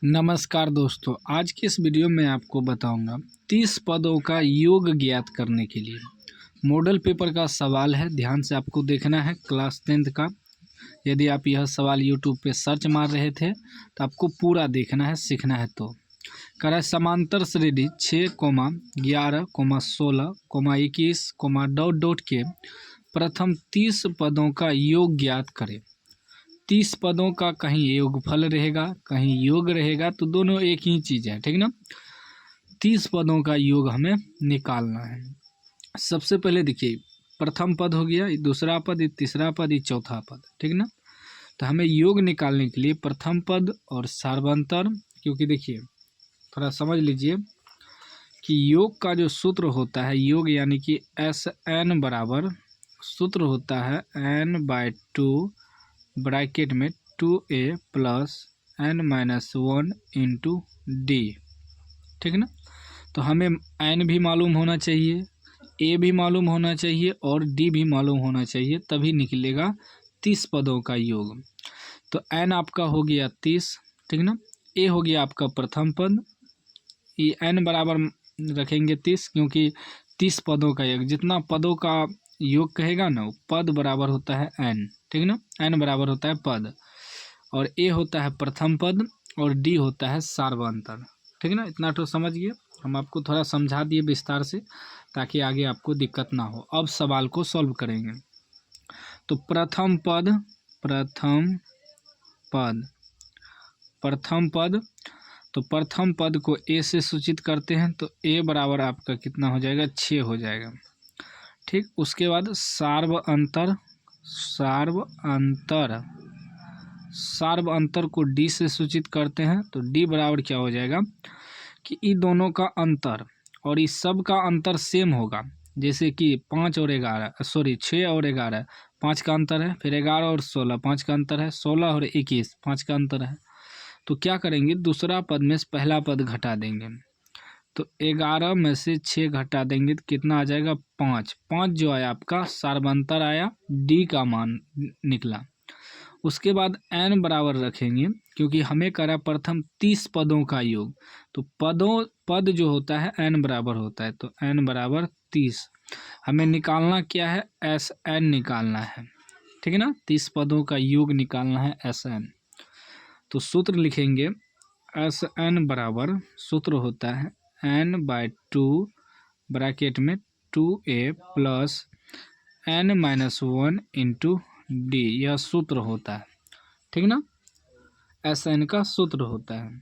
नमस्कार दोस्तों, आज की इस वीडियो में आपको बताऊंगा 30 पदों का योग ज्ञात करने के लिए मॉडल पेपर का सवाल है। ध्यान से आपको देखना है, क्लास 10th का। यदि आप यह सवाल यूट्यूब पे सर्च मार रहे थे तो आपको पूरा देखना है, सीखना है। तो कह रहा है समांतर श्रेणी 6,11,16,21, के प्रथम 30 पदों का योग ज्ञात करें। 30 पदों का कहीं योगफल रहेगा, कहीं योग रहेगा, तो दोनों एक ही चीज़ है, ठीक ना। 30 पदों का योग हमें निकालना है। सबसे पहले देखिए, प्रथम पद हो गया, ये दूसरा पद, ये तीसरा पद, ये चौथा पद, ठीक ना। तो हमें योग निकालने के लिए प्रथम पद और सार्वंतर, क्योंकि देखिए थोड़ा समझ लीजिए कि योग का जो सूत्र होता है, योग यानी कि SN बराबर सूत्र होता है n/2 ब्रैकेट में 2a plus n-1 into D, ठीक ना। तो हमें n भी मालूम होना चाहिए, a भी मालूम होना चाहिए और d भी मालूम होना चाहिए, तभी निकलेगा 30 पदों का योग। तो n आपका हो गया 30, ठीक ना। a हो गया आपका प्रथम पद, ये n बराबर रखेंगे 30, क्योंकि 30 पदों का योग, जितना पदों का योग कहेगा ना, पद बराबर होता है n, ठीक ना। n बराबर होता है पद, और a होता है प्रथम पद और d होता है सार्वंतर, ठीक ना। इतना तो समझ गए। हम आपको थोड़ा समझा दिए विस्तार से, ताकि आगे आपको दिक्कत ना हो। अब सवाल को सॉल्व करेंगे। तो प्रथम पद, तो प्रथम पद को a से सूचित करते हैं, तो a बराबर आपका कितना हो जाएगा, 6 हो जाएगा, ठीक। उसके बाद सार्व अंतर को d से सूचित करते हैं, तो d बराबर क्या हो जाएगा कि इन दोनों का अंतर, और इस सब का अंतर सेम होगा। जैसे कि 6 और 11, 5 का अंतर है, फिर 11 और 16, 5 का अंतर है, 16 और 21, 5 का अंतर है। तो क्या करेंगे, दूसरा पद में से पहला पद घटा देंगे, तो 11 में से 6 घटा देंगे तो कितना आ जाएगा, 5। 5 जो आया आपका सार्वंतर आया, डी का मान निकला। उसके बाद n बराबर रखेंगे, क्योंकि हमें करा प्रथम 30 पदों का योग, तो पद जो होता है n बराबर होता है, तो n बराबर 30। हमें निकालना क्या है, SN निकालना है, ठीक है ना। 30 पदों का योग निकालना है SN। तो सूत्र लिखेंगे, SN बराबर सूत्र होता है n/2 ब्रैकेट में 2a plus n-1 into D, यह सूत्र होता है, ठीक ना। SN का सूत्र होता है।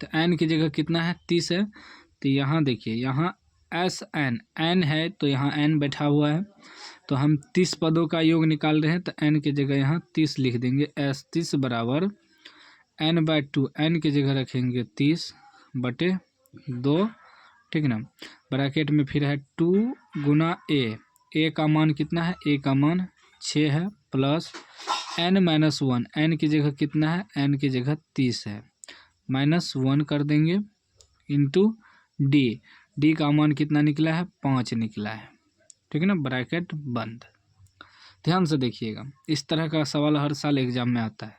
तो n की जगह कितना है, 30 है, तो यहाँ देखिए, यहाँ SN n है, तो यहाँ n बैठा हुआ है, तो हम 30 पदों का योग निकाल रहे हैं, तो n की जगह यहाँ 30 लिख देंगे। 30 बराबर n/2, n की जगह रखेंगे 30/2, ठीक ना। ब्रैकेट में फिर है 2 गुना a का मान कितना है, a का मान 6 है, प्लस n-1, n की जगह कितना है, n की जगह 30 है, -1 कर देंगे, इंटू डी का मान कितना निकला है, 5 निकला है, ठीक है ना। ब्रैकेट बंद। ध्यान से देखिएगा, इस तरह का सवाल हर साल एग्जाम में आता है।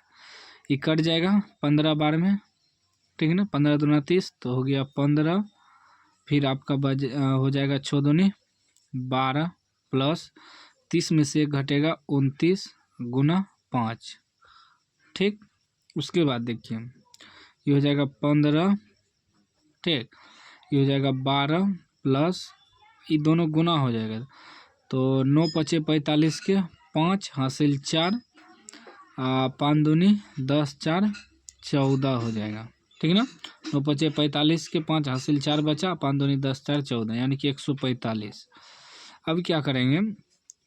ये कट जाएगा 15 बार में, ठीक है ना। 15 दूना 30, तो हो गया 15, फिर आपका हो जाएगा 6 दूनी 12, प्लस 30 में से 1 घटेगा 29 गुना 5, ठीक। उसके बाद देखिए, ये हो जाएगा 15, ठीक, ये हो जाएगा 12, प्लस ये दोनों गुना हो जाएगा, तो 9 × 5 = 45 के 5 हासिल 4, 5 दूनी 10, 4 14 हो जाएगा, ठीक ना। 9 × 5 = 45 के 5 हासिल 4 बचा, 5 दूनी 10, 4 14, यानी कि 145। अब क्या करेंगे,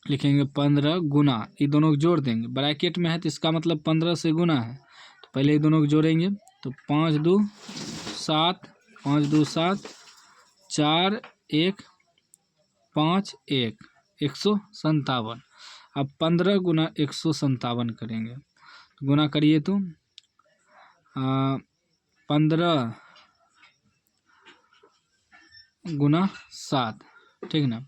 लिखेंगे 15 गुना, ये दोनों को जोड़ देंगे, ब्रैकेट में है तो इसका मतलब 15 से गुना है, तो पहले ये दोनों को जोड़ेंगे, तो 5 2 7, 5 2 7, 4 1 5 1, 157। अब 15 गुना 157 करेंगे, तो गुना करिए तो 15 गुना 7, ठीक ना।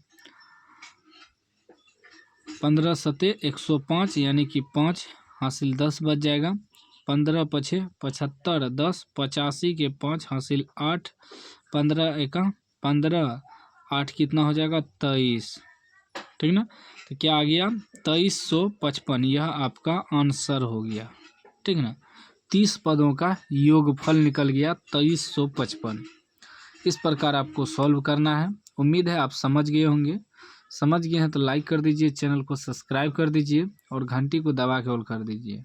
15 × 7 = 105, यानी कि 5 हासिल 10 बच जाएगा, 15 पछे 75, 10 85 के 5 हासिल 8, 15 एका 15, 8 कितना हो जाएगा 23, ठीक ना। तो क्या आ गया 2355, यह आपका आंसर हो गया, ठीक ना। 30 पदों का योगफल निकल गया 2355। इस प्रकार आपको सॉल्व करना है। उम्मीद है आप समझ गए होंगे। समझ गए हैं तो लाइक कर दीजिए, चैनल को सब्सक्राइब कर दीजिए और घंटी को दबा के ऑल कर दीजिए।